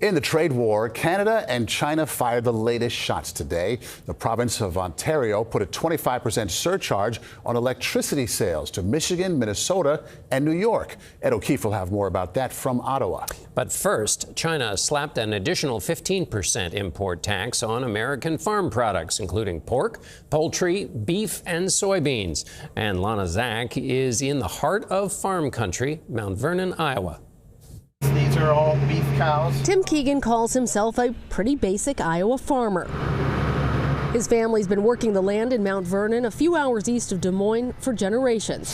In the trade war, Canada and China fired the latest shots today. The province of Ontario put a 25% surcharge on electricity sales to Michigan, Minnesota, and New York. Ed O'Keefe will have more about that from Ottawa. But first, China slapped an additional 15% import tax on American farm products, including pork, poultry, beef, and soybeans. And Lana Zach is in the heart of farm country, Mount Vernon, Iowa. These are all beef cows. Tim Keegan calls himself a pretty basic Iowa farmer. His family's been working the land in Mount Vernon, a few hours east of Des Moines, for generations.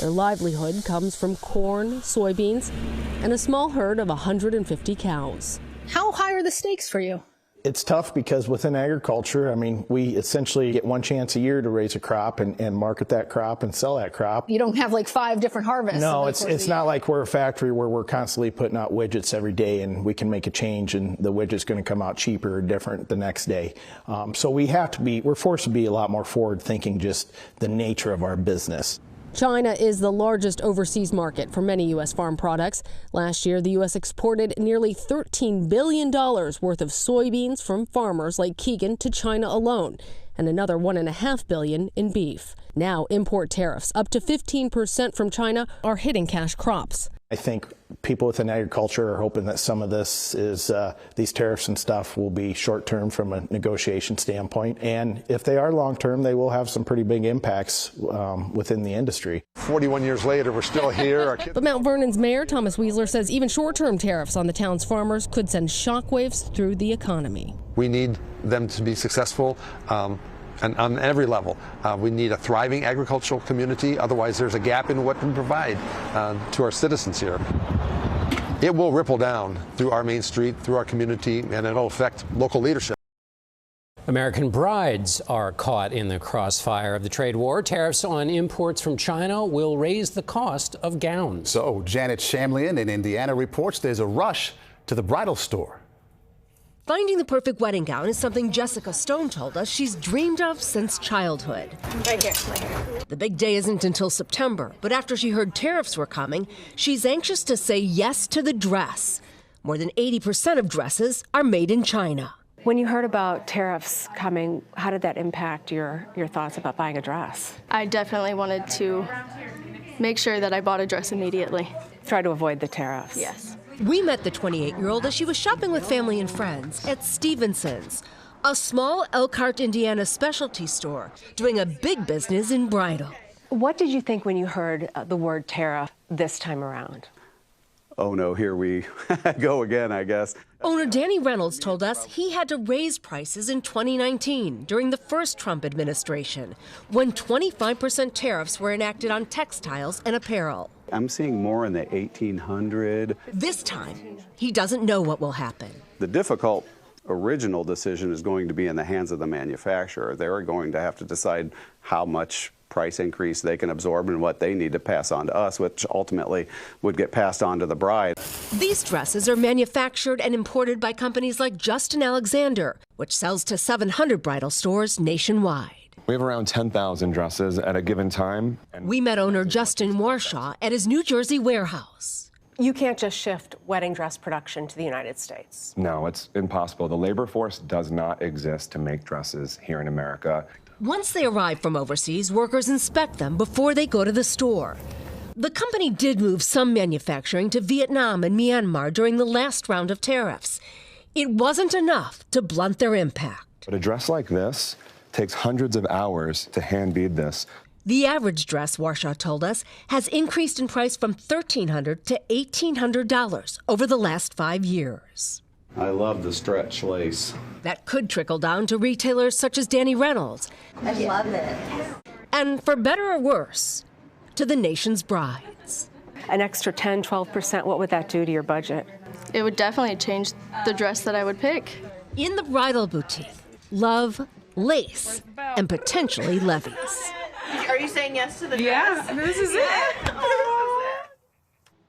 Their livelihood comes from corn, soybeans, and a small herd of 150 cows. How high are the stakes for you? It's tough because within agriculture, I mean, we essentially get one chance a year to raise a crop and market that crop and sell that crop. You don't have like 5 different harvests. No, it's not like we're a factory where we're constantly putting out widgets every day and we can make a change and the widget's going to come out cheaper or different the next day. So we're forced to be a lot more forward thinking, just the nature of our business. China is the largest overseas market for many U.S. farm products. Last year, the U.S. exported nearly $13 billion worth of soybeans from farmers like Keegan to China alone, and another $1.5 billion in beef. Now, import tariffs up to 15% from China are hitting cash crops. I think people within agriculture are hoping that some of this is these tariffs and stuff will be short term from a negotiation standpoint. And if they are long term, they will have some pretty big impacts within the industry. 41 years later, we're still here. But Mount Vernon's mayor, Thomas Weasler, says even short term tariffs on the town's farmers could send shockwaves through the economy. We need them to be successful. And on every level, we need a thriving agricultural community. Otherwise, there's a gap in what we provide to our citizens here. It will ripple down through our main street, through our community, and it'll affect local leadership. American brides are caught in the crossfire of the trade war. Tariffs on imports from China will raise the cost of gowns. So Janet Shamlian in Indiana reports there's a rush to the bridal store. Finding the perfect wedding gown is something Jessica Stone told us she's dreamed of since childhood. Right here. The big day isn't until September, but after she heard tariffs were coming, she's anxious to say yes to the dress. More than 80% of dresses are made in China. When you heard about tariffs coming, how did that impact your thoughts about buying a dress? I definitely wanted to make sure that I bought a dress immediately. Try to avoid the tariffs. Yes. We met the 28-year-old as she was shopping with family and friends at Stevenson's, a small Elkhart, Indiana specialty store doing a big business in bridal. What did you think when you heard the word tariff this time around? Oh no, here we go again, I guess. Owner Danny Reynolds told us he had to raise prices in 2019 during the first Trump administration, when 25% tariffs were enacted on textiles and apparel. I'm seeing more in the 1,800. This time, he doesn't know what will happen. The difficult original decision is going to be in the hands of the manufacturer. They're going to have to decide how much price increase they can absorb and what they need to pass on to us, which ultimately would get passed on to the bride. These dresses are manufactured and imported by companies like Justin Alexander, which sells to 700 bridal stores nationwide. We have around 10,000 dresses at a given time. We met owner Justin Warshaw at his New Jersey warehouse. You can't just shift wedding dress production to the United States. No, it's impossible. The labor force does not exist to make dresses here in America. Once they arrive from overseas, workers inspect them before they go to the store. The company did move some manufacturing to Vietnam and Myanmar during the last round of tariffs. It wasn't enough to blunt their impact. But a dress like this takes hundreds of hours to hand bead this. The average dress, Warshaw told us, has increased in price from $1,300 to $1,800 over the last 5 years. I love the stretch lace. That could trickle down to retailers such as Danny Reynolds. I love it. And for better or worse, to the nation's brides. An extra 10, 12%, what would that do to your budget? It would definitely change the dress that I would pick. In the bridal boutique, love, lace, and potentially levies. Are you saying yes to the dress? Yeah, this is it.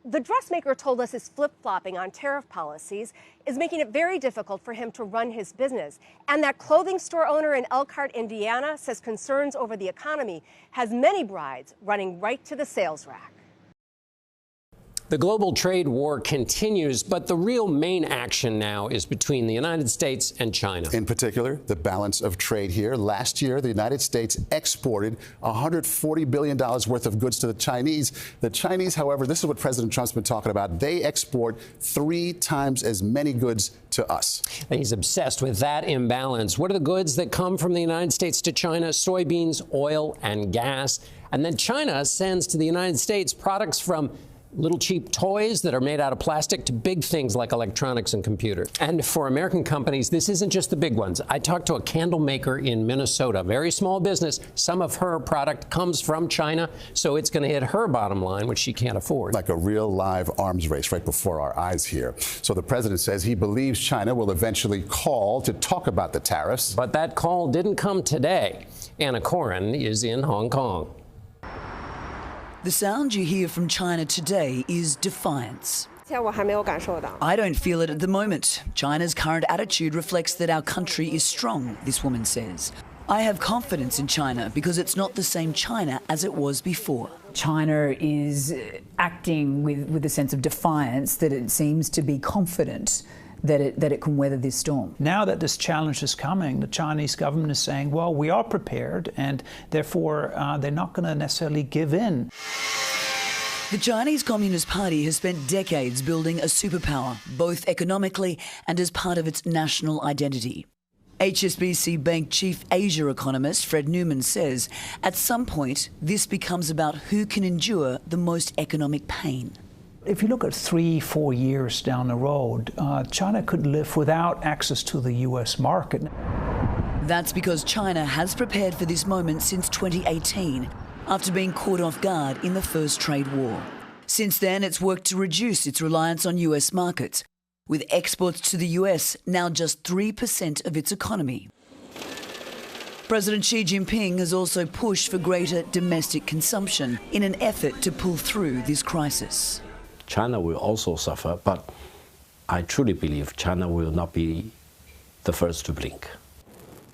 The dressmaker told us his flip-flopping on tariff policies is making it very difficult for him to run his business. And that clothing store owner in Elkhart, Indiana, says concerns over the economy has many brides running right to the sales rack. The global trade war continues, but the real main action now is between the United States and China. In particular, the balance of trade here. Last year, the United States exported $140 billion worth of goods to the Chinese. The Chinese, however, this is what President Trump's been talking about. They export 3 times as many goods to us. He's obsessed with that imbalance. What are the goods that come from the United States to China? Soybeans, oil, and gas. And then China sends to the United States products from little cheap toys that are made out of plastic to big things like electronics and computers. And for American companies, this isn't just the big ones. I talked to a candle maker in Minnesota, very small business. Some of her product comes from China, so it's going to hit her bottom line, which she can't afford. Like a real live arms race right before our eyes here. So the president says he believes China will eventually call to talk about the tariffs. But that call didn't come today. Anna Coren is in Hong Kong. The sound you hear from China today is defiance. I don't feel it at the moment. China's current attitude reflects that our country is strong, this woman says. I have confidence in China because it's not the same China as it was before. China is acting with a sense of defiance that it seems to be confident that it can weather this storm. Now that this challenge is coming, the Chinese government is saying, well, we are prepared, and therefore they're not going to necessarily give in. The Chinese Communist Party has spent decades building a superpower, both economically and as part of its national identity. HSBC Bank chief Asia economist Fred Newman says, at some point, this becomes about who can endure the most economic pain. If you look at 3-4 years down the road, China could live without access to the U.S. market. That's because China has prepared for this moment since 2018, after being caught off guard in the first trade war. Since then, it's worked to reduce its reliance on U.S. markets, with exports to the U.S. now just 3% of its economy. President Xi Jinping has also pushed for greater domestic consumption in an effort to pull through this crisis. China will also suffer, but I truly believe China will not be the first to blink.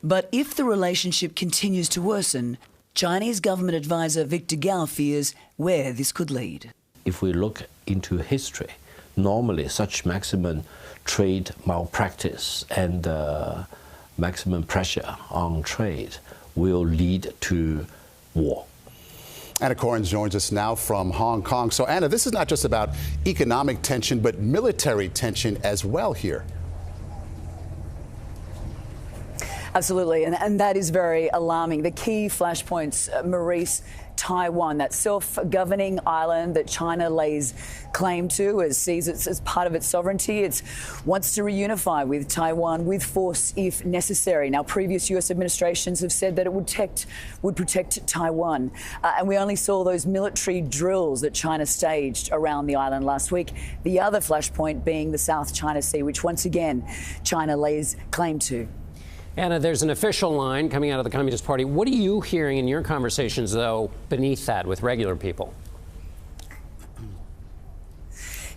But if the relationship continues to worsen, Chinese government advisor Victor Gao fears where this could lead. If we look into history, normally such maximum trade malpractice and maximum pressure on trade will lead to war. Anna Coren joins us now from Hong Kong. So, Anna, this is not just about economic tension, but military tension as well here. Absolutely, and that is very alarming. The key flashpoints, Maurice, Taiwan, that self-governing island that China lays claim to, sees it as part of its sovereignty. It wants to reunify with Taiwan with force if necessary. Now, previous U.S. administrations have said that it would protect Taiwan. And we only saw those military drills that China staged around the island last week. The other flashpoint being the South China Sea, which once again China lays claim to. Anna, there's an official line coming out of the Communist Party. What are you hearing in your conversations, though, beneath that with regular people?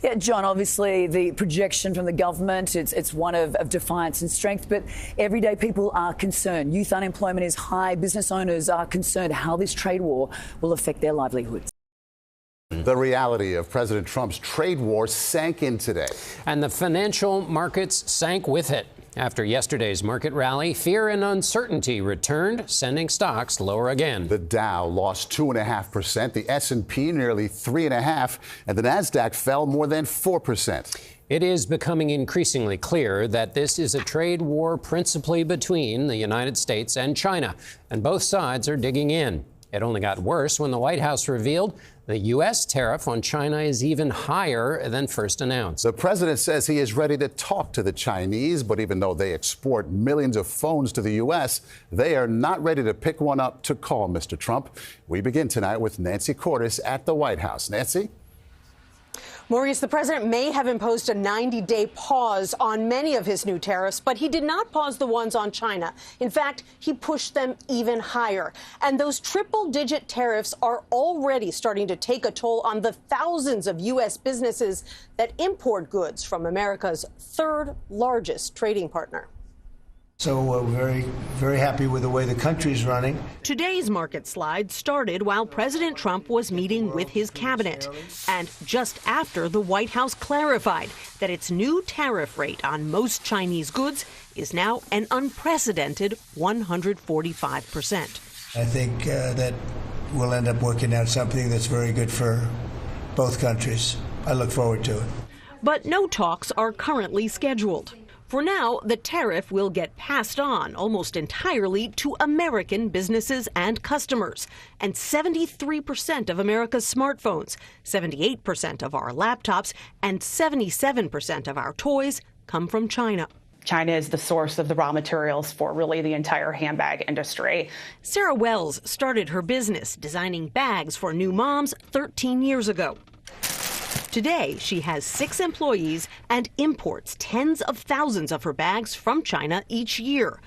Yeah, John, obviously the projection from the government, it's one of defiance and strength, but everyday people are concerned. Youth unemployment is high. Business owners are concerned how this trade war will affect their livelihoods. The reality of President Trump's trade war sank in today. And the financial markets sank with it. After yesterday's market rally, fear and uncertainty returned, sending stocks lower again. The Dow lost 2.5%, the S&P nearly 3.5%, and the Nasdaq fell more than 4%. It is becoming increasingly clear that this is a trade war principally between the United States and China, and both sides are digging in. It only got worse when the White House revealed the U.S. tariff on China is even higher than first announced. The president says he is ready to talk to the Chinese, but even though they export millions of phones to the U.S., they are not ready to pick one up to call Mr. Trump. We begin tonight with Nancy Cordes at the White House. Nancy? Maurice, the president may have imposed a 90-day pause on many of his new tariffs, but he did not pause the ones on China. In fact, he pushed them even higher. And those triple-digit tariffs are already starting to take a toll on the thousands of U.S. businesses that import goods from America's third largest trading partner. So we're very happy with the way the country's running. Today's market slide started while President Trump was meeting with his cabinet, and just after the White House clarified that its new tariff rate on most Chinese goods is now an unprecedented 145%. I think that we'll end up working out something that's very good for both countries. I look forward to it. But no talks are currently scheduled. For now, the tariff will get passed on almost entirely to American businesses and customers. And 73% of America's smartphones, 78% of our laptops, and 77% of our toys come from China. China is the source of the raw materials for really the entire handbag industry. Sarah Wells started her business designing bags for new moms 13 years ago. Today, she has 6 employees and imports tens of thousands of her bags from China each year.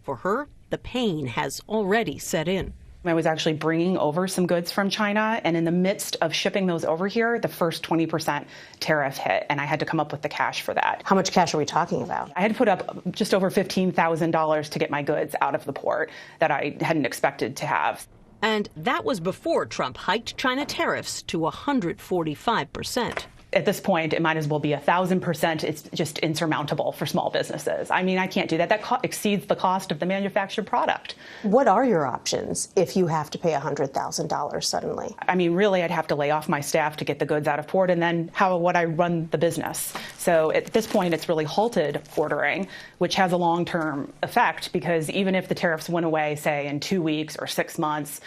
For her, the pain has already set in. I was actually bringing over some goods from China, and in the midst of shipping those over here, the first 20% tariff hit, and I had to come up with the cash for that. How much cash are we talking about? I had to put up just over $15,000 to get my goods out of the port that I hadn't expected to have. And that was before Trump hiked China tariffs to 145%. At this point, it might as well be 1,000%. It's just insurmountable for small businesses. I mean, I can't do that. That exceeds the cost of the manufactured product. What are your options if you have to pay $100,000 suddenly? I mean, really, I'd have to lay off my staff to get the goods out of port, and then how would I run the business? So at this point, it's really halted ordering, which has a long-term effect, because even if the tariffs went away, say, in 2 weeks or 6 months,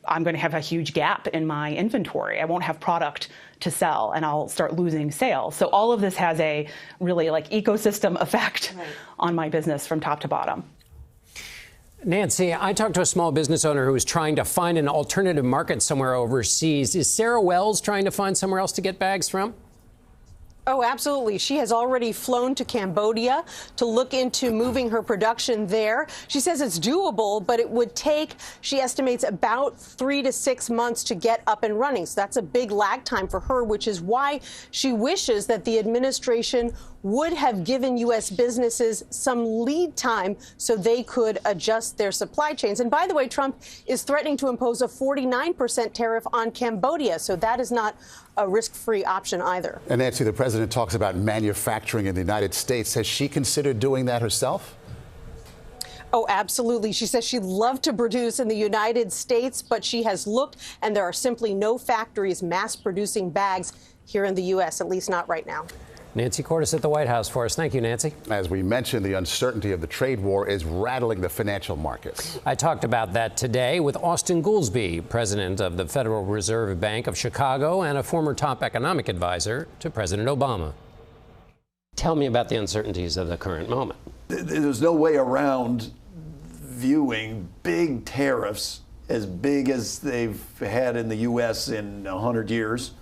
I'm going to have a huge gap in my inventory. I won't have product to sell, and I'll start losing sales. So all of this has a really ecosystem effect on my business from top to bottom. Nancy, I talked to a small business owner who was trying to find an alternative market somewhere overseas. Is Sarah Wells trying to find somewhere else to get bags from? Oh, absolutely. She has already flown to Cambodia to look into moving her production there. She says it's doable, but it would take, she estimates, about 3 to 6 months to get up and running. So that's a big lag time for her, which is why she wishes that the administration would have given U.S. businesses some lead time so they could adjust their supply chains. And by the way, Trump is threatening to impose a 49% tariff on Cambodia, so that is not a risk-free option either. And Nancy, the president talks about manufacturing in the United States. Has she considered doing that herself? Oh, absolutely. She says she'd love to produce in the United States, but she has looked, and there are simply no factories mass-producing bags here in the U.S., at least not right now. Nancy Cordes at the White House for us. Thank you, Nancy. As we mentioned, the uncertainty of the trade war is rattling the financial markets. I talked about that today with Austin Goolsbee, president of the Federal Reserve Bank of Chicago and a former top economic advisor to President Obama. Tell me about the uncertainties of the current moment. There's no way around viewing big tariffs as big as they've had in the U.S. in 100 years.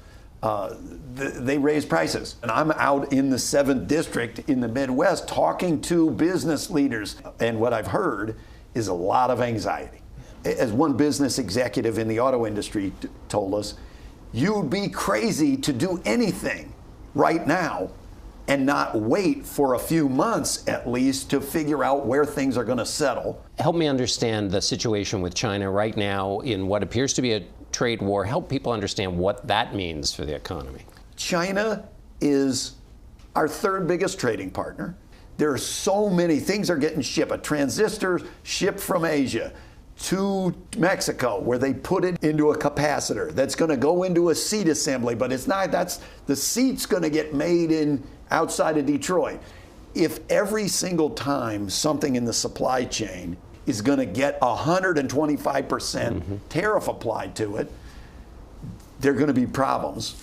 They raise prices. And I'm out in the 7th District in the Midwest talking to business leaders. And what I've heard is a lot of anxiety. As one business executive in the auto industry told us, you'd be crazy to do anything right now and not wait for a few months at least to figure out where things are going to settle. Help me understand the situation with China right now in what appears to be a trade war. Help people understand what that means for the economy. China is our 3rd biggest trading partner. There are so many things are getting shipped. A transistor shipped from Asia to Mexico, where they put it into a capacitor that's going to go into a seat assembly, but it's not. That's the seat's going to get made in outside of Detroit. If every single time something in the supply chain is going to get 125% tariff applied to it, there are going to be problems